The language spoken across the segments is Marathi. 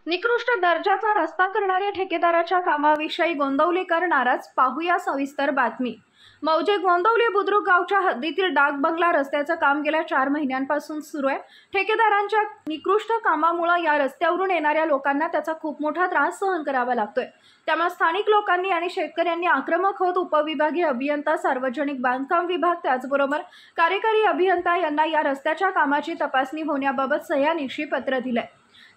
निकृष्ट दर्जाचा रस्ता करणाऱ्या ठेकेदाराच्या कामाविषयी गोंदवलेकर नाराज, पाहूया सविस्तर बातमी। मौजे गोंदवले बुद्रुक गावच्या हद्दीतील डाक बंगला रस्त्याचं काम गेल्या 4 महिन्यांपासून सुरू आहे। ठेकेदारांच्या निकृष्ट कामामुळे या रस्त्यावरून येणाऱ्या लोकांना त्याचा खूप मोठा त्रास सहन करावा लागतोय। त्यामुळे स्थानिक लोकांनी आणि शेतकऱ्यांनी आक्रमक होत उपविभागीय अभियंता, सार्वजनिक बांधकाम विभाग, त्याचबरोबर कार्यकारी अभियंता यांना या रस्त्याच्या कामाची तपासणी होण्याबाबत सह्यानिशी पत्र दिलंय।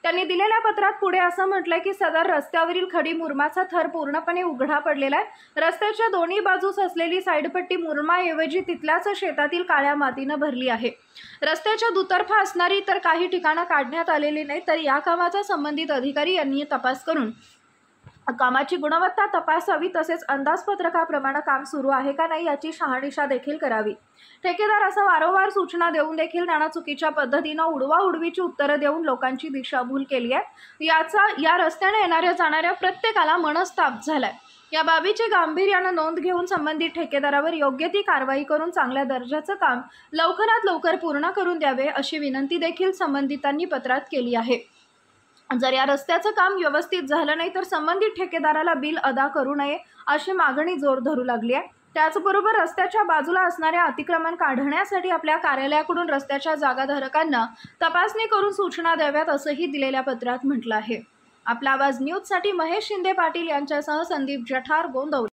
त्यांनी दिलेल्या पत्रात पुढे असं म्हटलंय की सदर रस्त्यावरील खडी मुरमाचा थर पूर्णपणे उघडा पडलेला आहे। रस्त्याच्या दोन्ही बाजूस असलेली साईडपट्टी मुरमाऐवजी तिथल्याच शेतातील काळ्या मातीनं भरली आहे। रस्त्याच्या दुतर्फा असणारी तर काही ठिकाणं काढण्यात आलेली नाही, तर या कामाचा संबंधित अधिकारी यांनी तपास करून कामाची गुणवत्ता तपासावी, तसेच अंदाजपत्रकाप्रमाणे काम सुरू आहे का नाही याची शहानिशा देखील करावी। ठेकेदार असं वारंवार सूचना देऊन देखील त्यांना चुकीच्या पद्धतीने उडवाउडवीची उत्तरं देऊन लोकांची दिशाभूल केली आहे। या रस्त्याने येणाऱ्या जाणाऱ्या प्रत्येकाला मनस्ताप झालाय। या बाबीची गांभीर्याने नोंद घेऊन संबंधित ठेकेदारावर योग्य ती कारवाई करून चांगल्या दर्जाचं काम लवकरात लवकर पूर्ण करून द्यावे, अशी विनंती देखील संबंधितांनी पत्रात केली आहे। जर या रस्त्याचं काम व्यवस्थित झालं नाही तर संबंधित ठेकेदाराला बिल अदा करू नये, अशी मागणी जोर धरू लागली आहे। त्याचबरोबर रस्त्याच्या बाजूला असणाऱ्या अतिक्रमण काढण्यासाठी आपल्या कार्यालयाकडून रस्त्याच्या जागाधारकांना तपासणी करून सूचना द्याव्यात, असंही दिलेल्या पत्रात म्हटलं आहे। आपला आवाज न्यूजसाठी महेश शिंदे पाटील यांच्यासह संदीप जठार, गोंदवले।